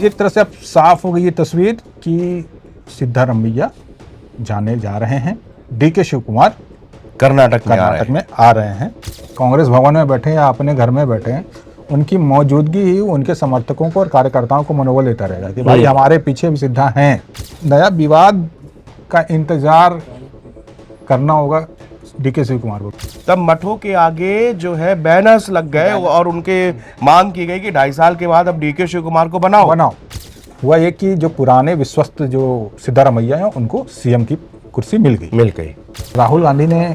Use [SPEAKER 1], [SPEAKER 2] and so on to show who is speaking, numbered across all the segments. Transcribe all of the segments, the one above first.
[SPEAKER 1] एक तरह से अब साफ हो गई ये तस्वीर कि सिद्धारमैया जाने जा रहे हैं। डीके शिव कुमार
[SPEAKER 2] कर्नाटक
[SPEAKER 1] में आ रहे हैं। कांग्रेस भवन में बैठे या अपने घर में बैठे हैं, उनकी मौजूदगी ही उनके समर्थकों को और कार्यकर्ताओं को मनोबल देता रहेगा कि भाई हमारे पीछे भी सिद्धा हैं। नया विवाद का इंतजार करना होगा डीके शिव कुमार को।
[SPEAKER 2] तब मठों के आगे जो है बैनर्स लग गए और उनके मांग की गई कि 2.5 साल के बाद अब डीके शिव कुमार को बनाओ।
[SPEAKER 1] हुआ ये कि जो पुराने विश्वस्त जो सिद्धारमैया हैं उनको सीएम की कुर्सी मिल गई। राहुल गांधी ने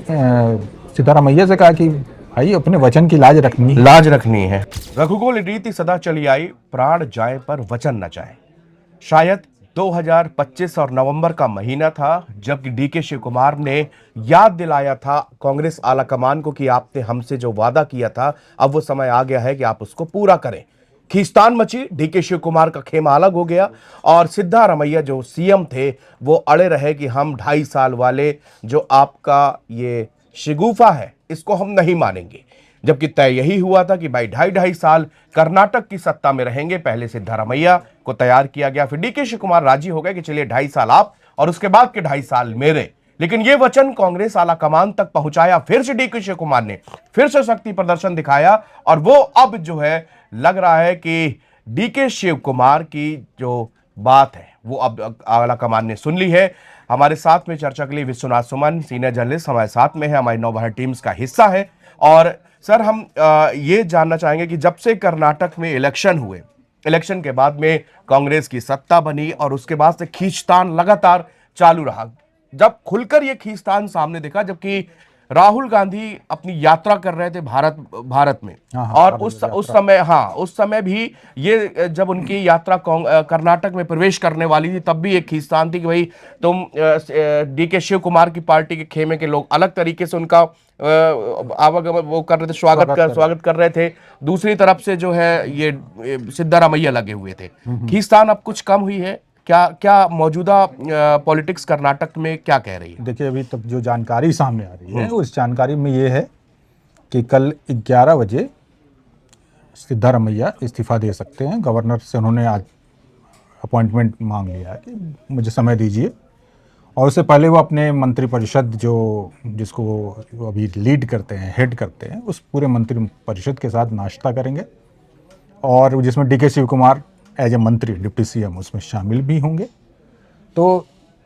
[SPEAKER 1] सिद्धारमैया से कहा कि भाई अपने वचन की लाज रखनी है।
[SPEAKER 2] रघुकुल रीति सदा चली आई, प्राण जाए पर वचन न जाए। शायद 2025 और नवंबर का महीना था जब डीके शिव कुमार ने याद दिलाया था कांग्रेस आलाकमान को कि आपने हमसे जो वादा किया था अब वो समय आ गया है कि आप उसको पूरा करें। खींचतान मची, डीके शिव कुमार का खेमा अलग हो गया और सिद्धारमैया जो सीएम थे वो अड़े रहे कि हम 2.5 साल वाले जो आपका ये शिगुफा है इसको हम नहीं मानेंगे। जबकि तय यही हुआ था कि भाई 2.5 साल कर्नाटक की सत्ता में रहेंगे। पहले सिद्धारमैया को तैयार किया गया, फिर डीके शिव कुमार राजी हो गए कि चलिए 2.5 साल आप और उसके बाद के 2.5 साल मेरे। लेकिन ये वचन कांग्रेस आलाकमान तक पहुंचाया, फिर से डीके शिव कुमार ने फिर से शक्ति प्रदर्शन दिखाया और वो अब जो है लग रहा है कि डीके शिव कुमार की जो बात है वो अब आलाकमान ने सुन ली है। हमारे साथ में चर्चा के लिए विश्वनाथ सुमन सीनियर जर्नलिस्ट हमारे साथ में है, हमारी नवभारत टीम्स का हिस्सा है। और सर हम ये जानना चाहेंगे कि जब से कर्नाटक में इलेक्शन हुए, इलेक्शन के बाद में कांग्रेस की सत्ता बनी और उसके बाद से खींचतान लगातार चालू रहा। जब खुलकर ये खींचतान सामने दिखा जबकि राहुल गांधी अपनी यात्रा कर रहे थे भारत में और उस समय भी ये जब उनकी यात्रा कर्नाटक में प्रवेश करने वाली थी तब भी एक खींचतान थी कि भाई तुम डीके शिव कुमार की पार्टी के खेमे के लोग अलग तरीके से उनका आवागमन वो कर रहे थे, स्वागत कर रहे थे। दूसरी तरफ से जो है ये सिद्धारमैया लगे हुए थे। खींचतान अब कुछ कम हुई है क्या मौजूदा पॉलिटिक्स कर्नाटक में क्या कह रही है?
[SPEAKER 1] देखिए अभी तक जो जानकारी सामने आ रही है उस जानकारी में ये है कि कल 11 बजे सिद्धारमैया इस्तीफा दे सकते हैं। गवर्नर से उन्होंने आज अपॉइंटमेंट मांग लिया है कि मुझे समय दीजिए और उससे पहले वो अपने मंत्रिपरिषद जिसको वो अभी लीड करते हैं, हेड करते हैं, उस पूरे मंत्रिपरिषद के साथ नाश्ता करेंगे और जिसमें DK Shivakumar as a मंत्री डिप्टी सीएम उसमें शामिल भी होंगे। तो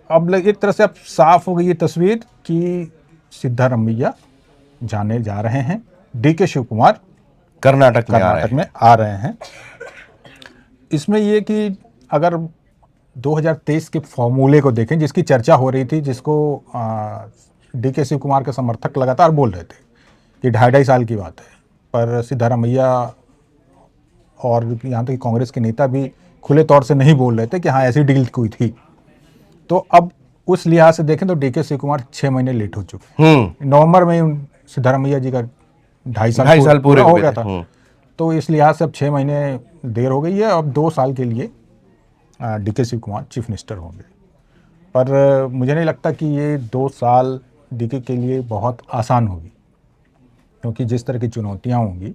[SPEAKER 1] अब एक तरह से अब साफ हो गई ये तस्वीर कि सिद्धारमैया जाने जा रहे हैं। डीके शिव कुमार
[SPEAKER 2] कर्नाटक में
[SPEAKER 1] आ रहे हैं। इसमें ये कि अगर 2023 के फॉर्मूले को देखें जिसकी चर्चा हो रही थी, जिसको डीके शिव कुमार के समर्थक लगातार बोल रहे थे कि 2.5 साल की बात है, पर सिद्धारमैया और यहाँ तक कांग्रेस के नेता भी खुले तौर से नहीं बोल रहे थे कि हाँ ऐसी डील कोई थी। तो अब उस लिहाज से देखें तो डीके शिव कुमार 6 महीने लेट हो चुके हैं। नवंबर में सिद्धारमैया जी का 2.5 साल पूरा हो गया था। तो इस लिहाज से अब 6 महीने देर हो गई है। अब 2 साल के लिए DK Shivakumar chief minister होंगे। पर मुझे नहीं लगता कि ये 2 साल डीके के लिए बहुत आसान होगी, क्योंकि जिस तरह की चुनौतियाँ होंगी,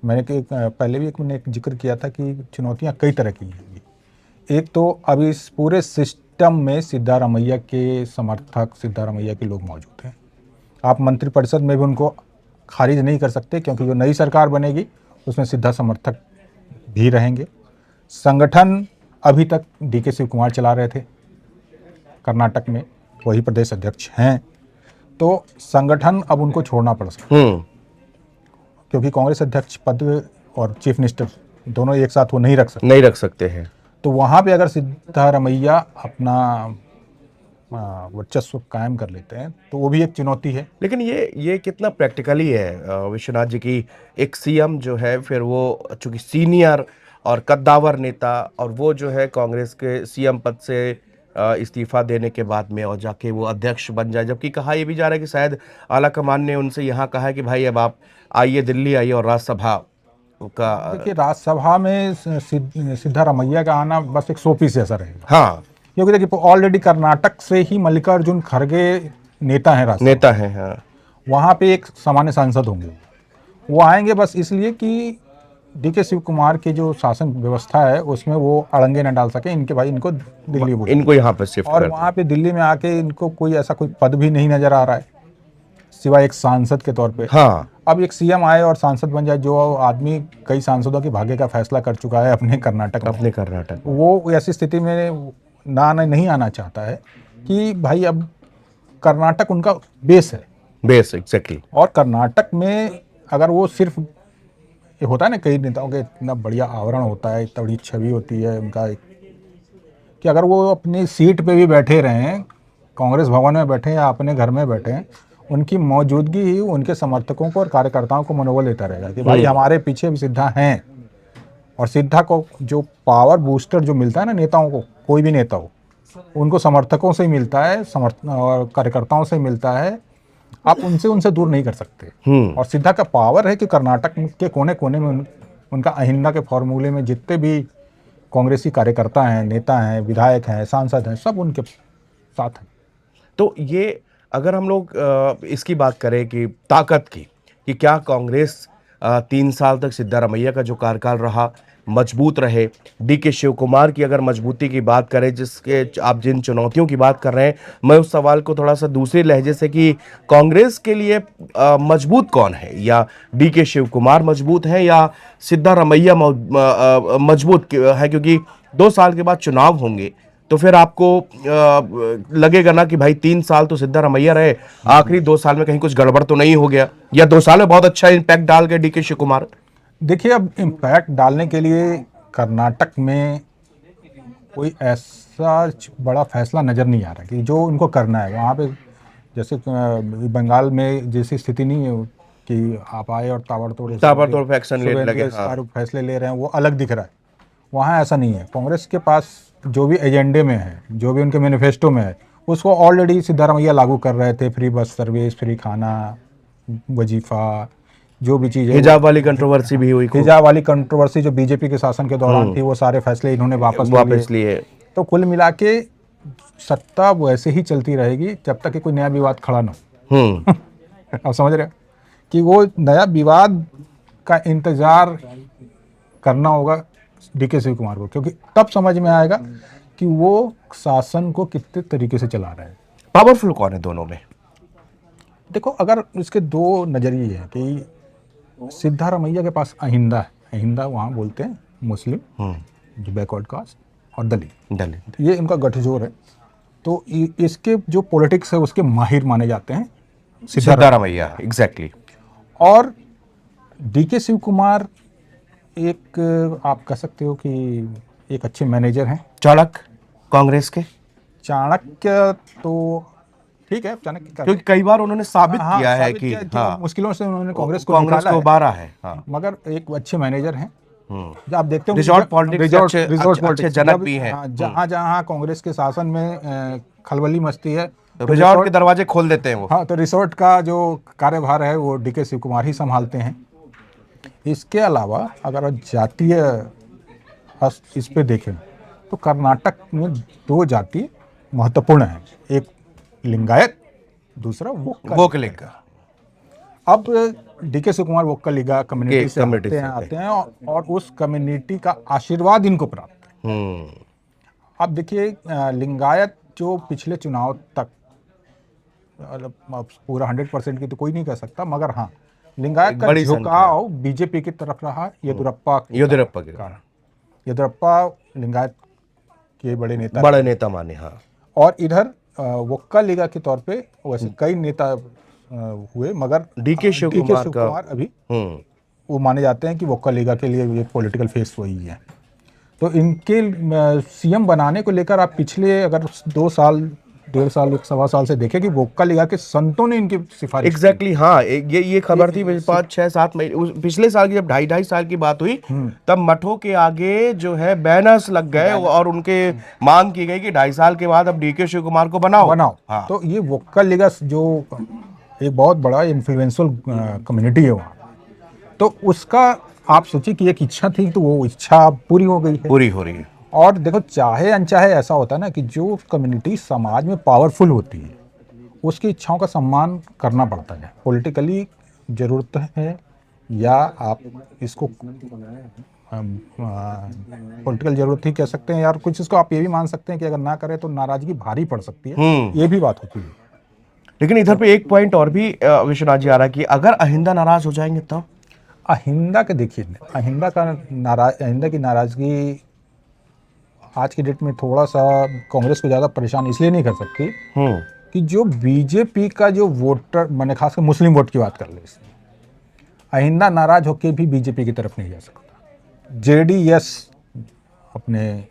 [SPEAKER 1] मैंने पहले भी मैंने एक जिक्र किया था कि चुनौतियाँ कई तरह की होंगी। एक तो अभी इस पूरे सिस्टम में सिद्धारमैया के समर्थक, सिद्धारमैया के लोग मौजूद हैं। आप मंत्रिपरिषद में भी उनको खारिज नहीं कर सकते क्योंकि जो नई सरकार बनेगी उसमें सिद्धा समर्थक भी रहेंगे। संगठन अभी तक डीके शिव कुमार चला रहे थे कर्नाटक में, वही प्रदेश अध्यक्ष हैं, तो संगठन अब उनको छोड़ना पड़ सकता है क्योंकि कांग्रेस अध्यक्ष पद और चीफ मिनिस्टर दोनों एक साथ वो नहीं रख सकते हैं। तो वहाँ पे अगर सिद्धारमैया अपना वर्चस्व कायम कर लेते हैं तो वो भी एक चुनौती है।
[SPEAKER 2] लेकिन ये कितना प्रैक्टिकली है विश्वनाथ जी की एक सीएम जो है फिर वो चूंकि सीनियर और कद्दावर नेता और वो जो है कांग्रेस के सीएम पद से इस्तीफा देने के बाद में और जाके वो अध्यक्ष बन जाए। जबकि कहा यह भी जा रहा है कि शायद आलाकमान ने उनसे यहाँ कहा है कि भाई अब आप आइए दिल्ली आइए और राज्यसभा का।
[SPEAKER 1] देखिए राज्यसभा में सिद्धारमैया का आना बस एक शोपीस जैसा रहेगा।
[SPEAKER 2] हाँ,
[SPEAKER 1] क्योंकि देखिए ऑलरेडी कर्नाटक से ही मल्लिकार्जुन खड़गे नेता हैं।
[SPEAKER 2] हाँ।
[SPEAKER 1] वहाँ पे एक सामान्य सांसद होंगे, वो आएंगे बस इसलिए कि डीके शिव कुमार की जो शासन व्यवस्था है उसमें वो अड़ंगे न डाल सके, इनके भाई इनको दिल्ली बुलाओ।
[SPEAKER 2] इनको यहाँ पर शिफ्ट
[SPEAKER 1] और
[SPEAKER 2] कर
[SPEAKER 1] वहाँ पे दिल्ली में आके इनको कोई ऐसा कोई पद भी नहीं नजर आ रहा है सिवाय एक सांसद के तौर पे।
[SPEAKER 2] हाँ
[SPEAKER 1] अब एक सीएम आए और सांसद बन जाए, जो आदमी कई सांसदों के भाग्य का फैसला कर चुका है अपने कर्नाटक में,
[SPEAKER 2] अपने कर्नाटक
[SPEAKER 1] वो ऐसी स्थिति में नहीं आना चाहता है कि भाई अब कर्नाटक उनका बेस है।
[SPEAKER 2] Base exactly.
[SPEAKER 1] और कर्नाटक में अगर वो सिर्फ, ये होता है ना कई नेताओं के इतना बढ़िया आवरण होता है, इतना बड़ी छवि होती है उनका, कि अगर वो अपनी सीट पे भी बैठे रहें, कांग्रेस भवन में बैठे या अपने घर में बैठे, उनकी मौजूदगी ही उनके समर्थकों को और कार्यकर्ताओं को मनोबल देता रहेगा कि भाई हमारे पीछे भी सिद्धा हैं। और सिद्धा को जो पावर बूस्टर जो मिलता है ना नेताओं को, कोई भी नेता हो, उनको समर्थकों से ही मिलता है, और कार्यकर्ताओं से मिलता है। आप उनसे दूर नहीं कर सकते। और सिद्धा का पावर है कि कर्नाटक के कोने कोने में उनका अहिंसा के फॉर्मूले में जितने भी कांग्रेसी कार्यकर्ता हैं, नेता हैं, विधायक हैं, सांसद हैं, सब उनके साथ हैं।
[SPEAKER 2] तो ये अगर हम लोग इसकी बात करें कि ताकत की, कि क्या कांग्रेस 3 साल तक सिद्धारमैया का जो कार्यकाल रहा मजबूत रहे, डीके शिव कुमार की अगर मजबूती की बात करें, जिसके आप जिन चुनौतियों की बात कर रहे हैं, मैं उस सवाल को थोड़ा सा दूसरे लहजे से कि कांग्रेस के लिए मजबूत कौन है, या डीके शिव कुमार मजबूत है या सिद्धारमैया मजबूत है? क्योंकि 2 साल के बाद चुनाव होंगे तो फिर आपको लगेगा ना कि भाई 3 साल तो सिद्धारमैया रहे, आखिरी 2 साल में कहीं कुछ गड़बड़ तो नहीं हो गया, या 2 साल में बहुत अच्छा इम्पैक्ट डाल गए डीके शिव कुमार।
[SPEAKER 1] देखिए, अब इम्पैक्ट डालने के लिए कर्नाटक में कोई ऐसा बड़ा फैसला नज़र नहीं आ रहा कि जो उनको करना है वहाँ पे। जैसे बंगाल में जैसी स्थिति नहीं है कि आप आए और ताबड़तोड़
[SPEAKER 2] एक्शन ले लगे,
[SPEAKER 1] सारे फैसले ले रहे हैं, वो अलग दिख रहा है। वहाँ ऐसा नहीं है। कांग्रेस के पास जो भी एजेंडे में है, जो भी उनके मैनिफेस्टो में है, उसको ऑलरेडी सिद्धारमैया लागू कर रहे थे। फ्री बस सर्विस, फ्री खाना, वजीफा, जो भी चीज़ है।
[SPEAKER 2] हिजाब वाली कंट्रोवर्सी भी हुई,
[SPEAKER 1] हिजाब वाली कंट्रोवर्सी जो बीजेपी के शासन के दौरान थी, वो सारे फैसले इन्होंने वापस लिए। तो कुल मिला के सत्ता वैसे ही चलती रहेगी जब तक कि कोई नया विवाद खड़ा ना हो। आप समझ रहे हो कि वो नया विवाद का इंतजार करना होगा डीके शिव कुमार को, क्योंकि तब समझ में आएगा कि वो शासन को कितने तरीके से चला रहे हैं।
[SPEAKER 2] पावरफुल कौन है दोनों में?
[SPEAKER 1] देखो, अगर इसके दो नजरिए हैं कि सिद्धारमैया के पास अहिंदा है, अहिंदा वहाँ बोलते हैं मुस्लिम, जो बैकवर्ड कास्ट, और दलित, ये इनका गठजोड़ है। तो इसके जो पॉलिटिक्स है उसके माहिर माने जाते हैं
[SPEAKER 2] सिद्धारमैया। एग्जैक्टली।
[SPEAKER 1] और डीके शिव कुमार एक, आप कह सकते हो कि एक अच्छे मैनेजर हैं।
[SPEAKER 2] चाणक्य कांग्रेस के,
[SPEAKER 1] चाणक्य तो ठीक है, चाणक्य
[SPEAKER 2] क्योंकि कई बार उन्होंने साबित किया है कि
[SPEAKER 1] मुश्किलों से उन्होंने कांग्रेस को
[SPEAKER 2] उबारा है।
[SPEAKER 1] मगर एक अच्छे मैनेजर हैं। जो आप देखते हो
[SPEAKER 2] रिजॉर्ट पॉलिटिक्स अच्छे जनक भी हैं।
[SPEAKER 1] जहाँ जहाँ कांग्रेस के शासन में खलबली मचती है,
[SPEAKER 2] रिजॉर्ट के दरवाजे खोल देते हैं वो।
[SPEAKER 1] हाँ, तो रिसोर्ट का जो कार्यभार है वो डीके शिव कुमार ही संभालते हैं। इसके अलावा अगर जातीय इस पे देखें तो कर्नाटक में दो जाति महत्वपूर्ण हैं, एक लिंगायत, दूसरा वोक्कलिगा। अब डीके शिव कुमार वोक्कलिगा कम्युनिटी से आते हैं और उस कम्युनिटी का आशीर्वाद इनको प्राप्त है। अब देखिए, लिंगायत जो पिछले चुनाव तक, पूरा 100% की तो कोई नहीं कह सकता, मगर हाँ, लिंगायत का झुकाव बीजेपी की तरफ रहा येदियुरप्पा के कारण। येदियुरप्पा लिंगायत के बड़े नेता
[SPEAKER 2] माने। हाँ।
[SPEAKER 1] और इधर वोक्कलिगा के तौर पे वैसे कई नेता हुए, मगर
[SPEAKER 2] डीके शिव कुमार
[SPEAKER 1] अभी वो माने जाते हैं कि वोक्कलिगा के लिए ये पॉलिटिकल फेस वही है। तो इनके सीएम बनाने को लेकर आप पिछले अगर 2 साल, 1.5 साल, 1.25 साल से देखें कि वोक्कलिगा के संतों ने इनकी सिफारिश।
[SPEAKER 2] एग्जैक्टली। हाँ, ये खबर थी 5-6-7 महीने पिछले साल की, जब 2.5 साल की बात हुई, तब मठों के आगे जो है बैनर्स लग गए और उनके मांग की गई कि 2.5 साल के बाद अब डीके शिव कुमार को बनाओ।
[SPEAKER 1] हाँ। तो ये वोक्कलिगा जो एक बहुत बड़ा इन्फ्लुएंशियल कम्युनिटी है वहाँ, तो उसका आप सोचिए कि एक इच्छा थी, तो वो इच्छा पूरी हो गई है,
[SPEAKER 2] पूरी हो रही है।
[SPEAKER 1] और देखो, चाहे अनचाहे ऐसा होता है ना कि जो कम्युनिटी समाज में पावरफुल होती है उसकी इच्छाओं का सम्मान करना पड़ता है। पॉलिटिकली ज़रूरत है या आप इसको पॉलिटिकल जरूरत ही कह सकते हैं, यार कुछ इसको आप ये भी मान सकते हैं कि अगर ना करें तो नाराजगी भारी पड़ सकती है, ये भी बात होती है।
[SPEAKER 2] लेकिन इधर पे एक पॉइंट और भी विश्वनाथ जी आ रहा है कि अगर अहिंदा नाराज हो जाएंगे तब
[SPEAKER 1] अहिंदा के देखिए, अहिंदा की नाराजगी आज की डेट में थोड़ा सा कांग्रेस को ज़्यादा परेशान इसलिए नहीं कर सकती कि जो बीजेपी का जो वोटर, मैंने खासकर मुस्लिम वोट की बात कर ले, इसमें अहिंदा नाराज होकर भी बीजेपी की तरफ नहीं जा सकता। जेडीएस अपने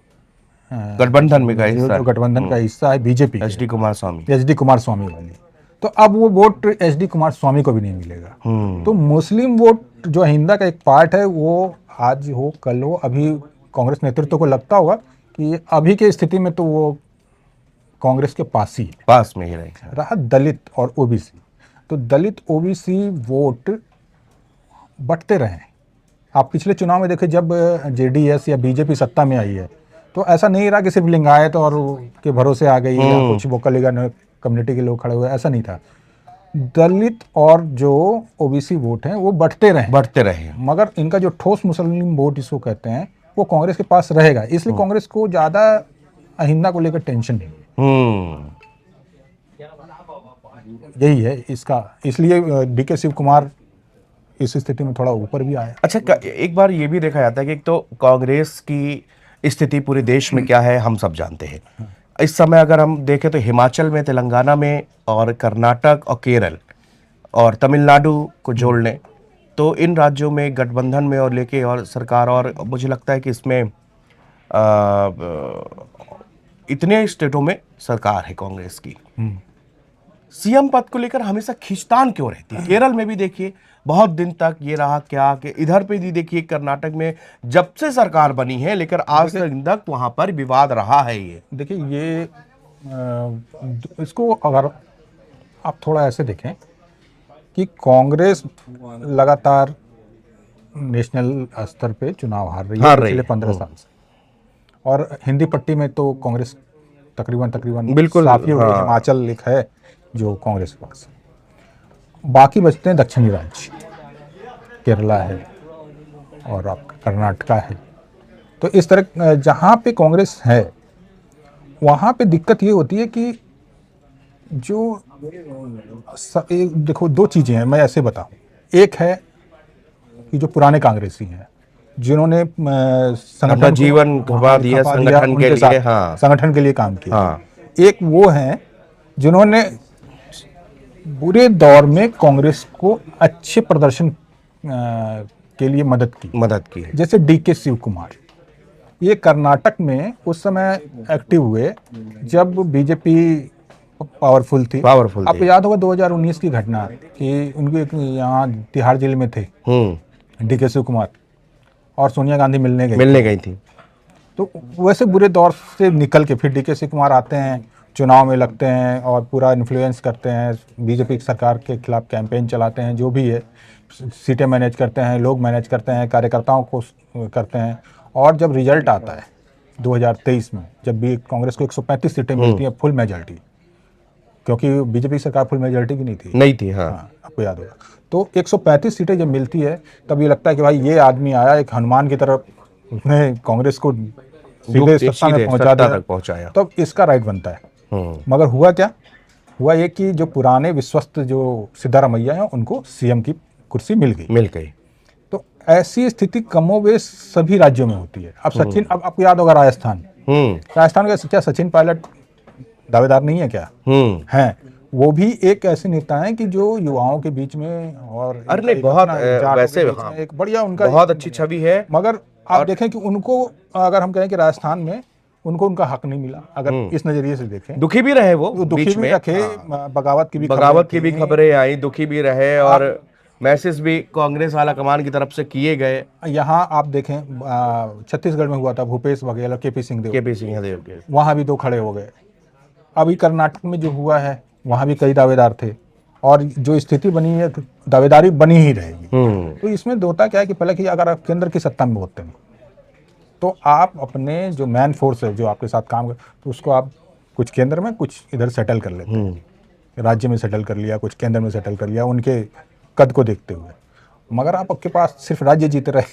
[SPEAKER 2] गठबंधन में का
[SPEAKER 1] जो
[SPEAKER 2] हिस्सा
[SPEAKER 1] गठबंधन का हिस्सा है BJP,
[SPEAKER 2] HD Kumaraswamy.
[SPEAKER 1] HD Kumaraswamy वाली, तो अब वो वोट एचडी कुमारस्वामी को भी नहीं मिलेगा। तो मुस्लिम वोट जो अहिंदा का एक पार्ट है, वो आज हो कल हो, अभी कांग्रेस नेतृत्व को लगता होगा कि अभी की स्थिति में तो वो कांग्रेस के पास ही है।
[SPEAKER 2] पास में ही रहेगा।
[SPEAKER 1] रहा दलित और ओबीसी, तो दलित ओबीसी वोट बंटते रहे। आप पिछले चुनाव में देखें, जब जेडीएस या बीजेपी सत्ता में आई है, तो ऐसा नहीं रहा कि सिर्फ लिंगायत और के भरोसे आ गई या कुछ वोकल कम्युनिटी के लोग खड़े हुए, ऐसा नहीं था। दलित और जो ओबीसी वोट हैं वो बढ़ते रहे, मगर इनका जो ठोस मुस्लिम वोट इसको कहते हैं, वो कांग्रेस के पास रहेगा। इसलिए कांग्रेस को ज़्यादा अहिंदा को लेकर टेंशन नहीं है। यही है इसका, इसलिए डीके शिव कुमार इस स्थिति में थोड़ा ऊपर भी आया।
[SPEAKER 2] अच्छा, एक बार ये भी देखा जाता है कि एक तो कांग्रेस की स्थिति पूरे देश में क्या है हम सब जानते हैं। इस समय अगर हम देखें तो हिमाचल में, तेलंगाना में और कर्नाटक और केरल और तमिलनाडु को जोड़ लें तो इन राज्यों में गठबंधन में और लेके और सरकार, और मुझे लगता है कि इसमें इतने स्टेटों में सरकार है कांग्रेस की। सीएम पद को लेकर हमेशा खींचतान क्यों रहती है? केरल में भी देखिए बहुत दिन तक ये रहा क्या कि इधर पे भी देखिए कर्नाटक में जब से सरकार बनी है लेकर आज तक वहां पर विवाद रहा है। ये
[SPEAKER 1] देखिए, ये इसको अगर आप थोड़ा ऐसे देखें कि कांग्रेस लगातार नेशनल स्तर पे चुनाव हार रही है पिछले 15 साल से, और हिंदी पट्टी में तो कांग्रेस तकरीबन
[SPEAKER 2] बिल्कुल
[SPEAKER 1] साफी हो गई। हिमाचल एक है जो कांग्रेस के पास, बाकी बचते हैं दक्षिणी राज्य, केरला है और आपका कर्नाटका है। तो इस तरह जहाँ पे कांग्रेस है वहाँ पे दिक्कत ये होती है कि जो देखो, दो चीज़ें हैं, मैं ऐसे बताऊं। एक है कि जो पुराने कांग्रेसी हैं जिन्होंने संगठन
[SPEAKER 2] जीवन गंवा दिया संगठन के लिए,
[SPEAKER 1] संगठन के लिए काम किया। एक वो हैं जिन्होंने बुरे दौर में कांग्रेस को अच्छे प्रदर्शन के लिए मदद की, जैसे डीके शिव कुमार। ये कर्नाटक में उस समय एक्टिव हुए जब बीजेपी पावरफुल थी। आपको याद होगा 2019 की घटना कि उनके यहाँ तिहाड़ जेल में थे डीके शिव कुमार, और सोनिया गांधी मिलने गई थी। तो वैसे बुरे दौर से निकल के फिर डीके शिव कुमार आते हैं, चुनाव में लगते हैं और पूरा इन्फ्लुएंस करते हैं, बीजेपी सरकार के खिलाफ कैंपेन चलाते हैं, जो भी है, सीटें मैनेज करते हैं, लोग मैनेज करते हैं, कार्यकर्ताओं को करते हैं। और जब रिजल्ट आता है 2023 में, जब भी कांग्रेस को 135 सीटें मिलती हैं फुल मेजॉरिटी, क्योंकि बीजेपी सरकार फुल मेजॉरिटी की नहीं थी। आपको याद होगा। तो 135 सीटें जब मिलती है तब ये लगता है कि भाई ये आदमी आया एक हनुमान की तरफ, उसने कांग्रेस को सीधे सत्ता में पहुंचाया, तब इसका राइट बनता है। मगर हुआ क्या? हुआ ये कि जो पुराने विश्वस्त जो सिद्धारमैया हैं उनको सीएम की कुर्सी मिल गई। तो ऐसी स्थिति कमोबेश सभी राज्यों में होती है। अब अब आपको याद होगा राजस्थान का क्या सचिन पायलट दावेदार नहीं है क्या? हैं। वो भी एक ऐसे नेता हैं कि जो युवाओं के बीच में और
[SPEAKER 2] बहुत वैसे
[SPEAKER 1] एक बढ़िया उनका
[SPEAKER 2] बहुत अच्छी छवि है।
[SPEAKER 1] मगर आप देखें कि उनको, अगर हम कहें कि राजस्थान में उनका हक नहीं मिला, अगर इस नजरिए से देखें,
[SPEAKER 2] दुखी भी रहे वो
[SPEAKER 1] दुखी भी रखे, बगावत की भी
[SPEAKER 2] खबरें आई, दुखी भी रहे और मैसेज भी कांग्रेस वाला कमान की तरफ से किए गए।
[SPEAKER 1] यहाँ आप देखें छत्तीसगढ़ में हुआ था, भूपेश बघेल और केपी सिंहदेव के, वहाँ भी 2 खड़े हो गए। अभी कर्नाटक में जो हुआ है वहाँ भी कई दावेदार थे, और जो स्थिति बनी है दावेदारी बनी ही रहेगी। तो इसमें होता क्या है कि पहले कि अगर आप केंद्र की सत्ता में होते हैं तो आप अपने जो मैन फोर्स है जो आपके साथ काम कर, तो उसको आप कुछ केंद्र में कुछ इधर सेटल कर लेते हैं, राज्य में सेटल कर लिया, कुछ केंद्र में सेटल कर लिया, उनके कद को देखते हुए। मगर आपके पास सिर्फ राज्य जीते रहे।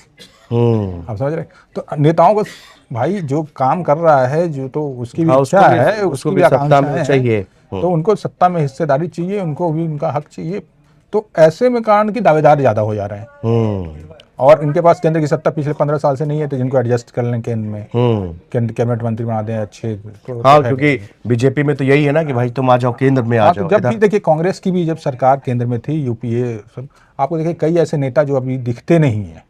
[SPEAKER 1] आप समझ रहे? तो नेताओं को भाई जो काम कर रहा है, जो तो उसकी भी
[SPEAKER 2] हाँ,
[SPEAKER 1] इच्छा है,
[SPEAKER 2] उसको
[SPEAKER 1] उसकी
[SPEAKER 2] भी
[SPEAKER 1] भी
[SPEAKER 2] सत्ता
[SPEAKER 1] आकांक्षाएं
[SPEAKER 2] में
[SPEAKER 1] हैं,
[SPEAKER 2] चाहिए।
[SPEAKER 1] तो उनको सत्ता में हिस्सेदारी चाहिए, उनको भी उनका हक चाहिए। तो ऐसे में कारण की दावेदार ज्यादा हो जा रहे हैं और इनके पास केंद्र की सत्ता पिछले 15 साल से नहीं है, तो जिनको एडजस्ट कर लें केंद्र में, केंद्र कैबिनेट मंत्री बना दें अच्छे, तो
[SPEAKER 2] हाँ,
[SPEAKER 1] है
[SPEAKER 2] क्योंकि
[SPEAKER 1] नहीं।
[SPEAKER 2] बीजेपी में तो यही है ना कि भाई तुम आ जाओ, केंद्र में आ
[SPEAKER 1] हाँ, तो
[SPEAKER 2] जाओ
[SPEAKER 1] जब भी
[SPEAKER 2] इधर।
[SPEAKER 1] देखिए कांग्रेस की भी जब सरकार केंद्र में थी, यूपीए सब, आपको देखिए कई ऐसे नेता जो अभी दिखते नहीं है,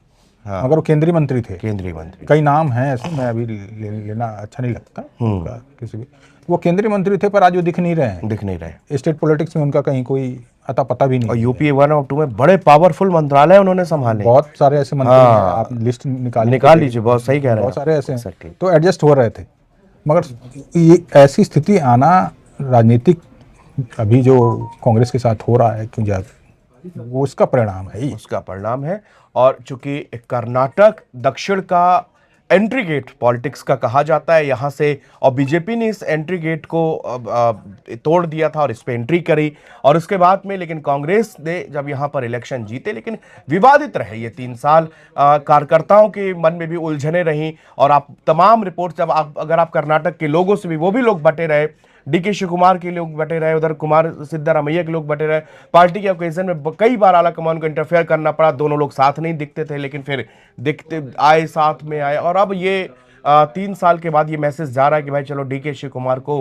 [SPEAKER 2] हाँ,
[SPEAKER 1] मगर वो केंद्रीय मंत्री थे।
[SPEAKER 2] केंद्रीय मंत्री।
[SPEAKER 1] कई नाम हैं ऐसे, मैं अभी लेना अच्छा नहीं लगता उनका किसी भी, वो केंद्रीय मंत्री थे पर आज वो दिख नहीं रहे हैं।
[SPEAKER 2] दिख नहीं रहे।
[SPEAKER 1] स्टेट पॉलिटिक्स में उनका कहीं कोई अता पता भी
[SPEAKER 2] और
[SPEAKER 1] नहीं है।
[SPEAKER 2] यूपीए 1 और 2 में बड़े पावरफुल मंत्रालय उन्होंने संभाले।
[SPEAKER 1] बहुत सारे ऐसे मंत्री हैं, आप लिस्ट निकालिए तो
[SPEAKER 2] निकाल लीजिए, बहुत सही कह रहे हैं
[SPEAKER 1] बहुत सारे ऐसे हैं,
[SPEAKER 2] Exactly।
[SPEAKER 1] तो एडजस्ट हो रहे थे। मगर ये ऐसी स्थिति आना राजनीतिक अभी जो कांग्रेस के साथ हो रहा है, क्यों जा वो उसका परिणाम है ये।
[SPEAKER 2] उसका परिणाम है। और चूंकि कर्नाटक दक्षिण का एंट्री गेट पॉलिटिक्स का कहा जाता है यहाँ से, और बीजेपी ने इस एंट्री गेट को तोड़ दिया था और इस पे एंट्री करी, और उसके बाद में लेकिन कांग्रेस ने जब यहाँ पर इलेक्शन जीते, लेकिन विवादित रहे ये 3 साल। कार्यकर्ताओं के मन में भी उलझने रहीं, और आप तमाम रिपोर्ट जब आप अगर आप कर्नाटक के लोगों से भी, वो भी लोग बटे रहे, डीके शिव कुमार के लोग बटे रहे, उधर कुमार सिद्धारमैया के लोग बटे रहे। पार्टी के ओकेजन में कई बार आला कमान को इंटरफेयर करना पड़ा, दोनों लोग साथ नहीं दिखते थे, लेकिन फिर दिखते आए, साथ में आए। और अब ये 3 साल के बाद ये मैसेज जा रहा है कि भाई चलो डीके शिव कुमार को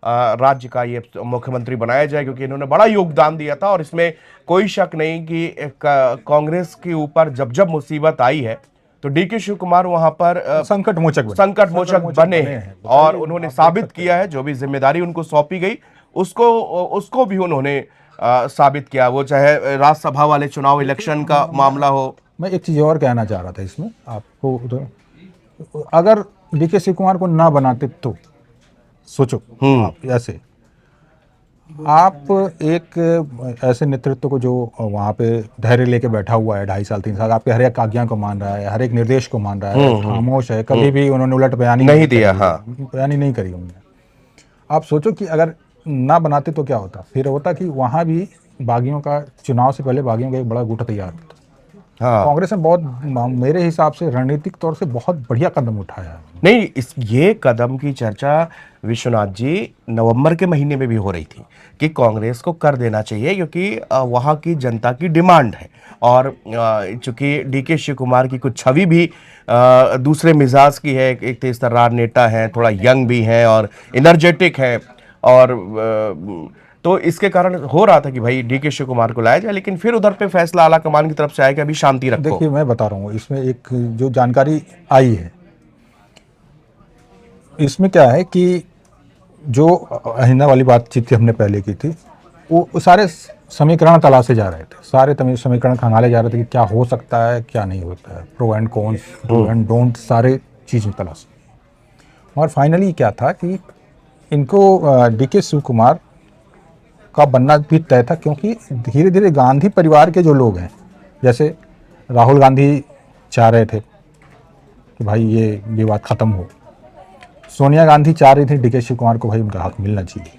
[SPEAKER 2] राज्य का ये मुख्यमंत्री बनाया जाए, क्योंकि इन्होंने बड़ा योगदान दिया था। और इसमें कोई शक नहीं कि कांग्रेस के ऊपर जब जब मुसीबत आई है तो डीके शिव कुमार वहां पर
[SPEAKER 1] संकट मोचक
[SPEAKER 2] बने हैं, और उन्होंने साबित किया है, जो भी जिम्मेदारी उनको सौंपी गई उसको भी उन्होंने साबित किया, वो चाहे राज्यसभा वाले चुनाव इलेक्शन का मामला हो।
[SPEAKER 1] मैं एक चीज़ और कहना चाह रहा था इसमें आपको, तो अगर डीके शिव कुमार को ना बनाते तो सोचो आप ऐसे, आप एक ऐसे नेतृत्व को जो वहाँ पे धैर्य लेके बैठा हुआ है 2.5 साल 3 साल, आपके हर एक आज्ञा को मान रहा है, हर एक निर्देश को मान रहा है, खामोश है, कभी भी उन्होंने उलट बयानी
[SPEAKER 2] नहीं दिया। हाँ,
[SPEAKER 1] बयानी नहीं करी उन्होंने। आप सोचो कि अगर ना बनाते तो क्या होता, फिर होता कि वहाँ भी बागियों का, चुनाव से पहले बागियों का एक बड़ा गुट तैयार होता।
[SPEAKER 2] हाँ,
[SPEAKER 1] कांग्रेस ने बहुत, मेरे हिसाब से रणनीतिक तौर से बहुत बढ़िया कदम उठाया।
[SPEAKER 2] नहीं, ये कदम की चर्चा विश्वनाथ जी नवंबर के महीने में भी हो रही थी कि कांग्रेस को कर देना चाहिए, क्योंकि वहाँ की जनता की डिमांड है। और चूंकि डीके शिव कुमार की कुछ छवि भी दूसरे मिजाज की है, एक तेज तर्रार नेता है, थोड़ा यंग भी है और एनर्जेटिक है, और तो इसके कारण हो रहा था कि भाई डीके शिव कुमार को लाया जाए। लेकिन फिर उधर पे फैसला आला कमान की तरफ से आया कि अभी शांति रखो।
[SPEAKER 1] देखिए मैं बता रहा हूँ, इसमें एक जो जानकारी आई है, इसमें क्या है कि जो अहिंसा वाली बातचीत थी हमने पहले की थी, वो सारे समीकरण तलाशे जा रहे थे, सारे समीकरण खंगाले जा रहे थे कि क्या हो सकता है, क्या नहीं होता है, pro and cons, do and don't, सारे चीज़ें तलाशे। और फाइनली क्या था कि इनको डीके शिव कुमार का बनना भी तय था, क्योंकि धीरे धीरे गांधी परिवार के जो लोग हैं, जैसे राहुल गांधी चाह रहे थे कि भाई ये विवाद ख़त्म हो, सोनिया गांधी चाह रही थी डीके शिव कुमार को भाई उनका हक मिलना चाहिए,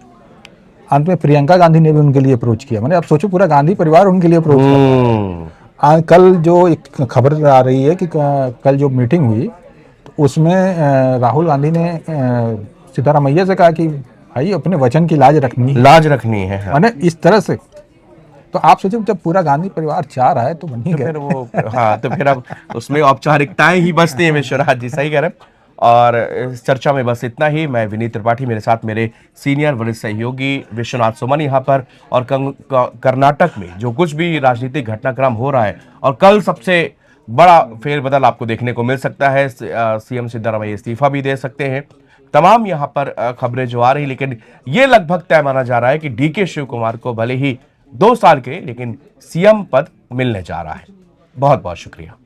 [SPEAKER 1] अंत में प्रियंका गांधी ने भी उनके लिए अप्रोच किया। मैंने, आप सोचो पूरा गांधी परिवार उनके लिए अप्रोच किया। कल जो एक खबर आ रही है कि कल जो मीटिंग हुई तो उसमें राहुल गांधी ने सिद्धारमैया से कहा कि भाई अपने वचन की लाज रखनी है।
[SPEAKER 2] हाँ।
[SPEAKER 1] इस तरह से तो आप सोचो जब पूरा गांधी परिवार चाह रहा है तो बन ही
[SPEAKER 2] तो
[SPEAKER 1] गया।
[SPEAKER 2] फिर वो हाँ, तो फिर अब उसमें औपचारिकताएं ही बचती हैं विश्वनाथ जी, सही कह रहे हैं। और इस चर्चा में बस इतना ही। मैं विनीत त्रिपाठी, मेरे साथ मेरे सीनियर वरिष्ठ सहयोगी विश्वनाथ सुमन यहाँ पर। और कर्नाटक में जो कुछ भी राजनीतिक घटनाक्रम हो रहा है, और कल सबसे बड़ा फेरबदल आपको देखने को मिल सकता है, सीएम सिद्धारमैया इस्तीफा भी दे सकते हैं, तमाम यहाँ पर खबरें जो आ रही। लेकिन ये लगभग तय माना जा रहा है कि डीके शिव कुमार को भले ही 2 साल के लेकिन सीएम पद मिलने जा रहा है। बहुत बहुत शुक्रिया।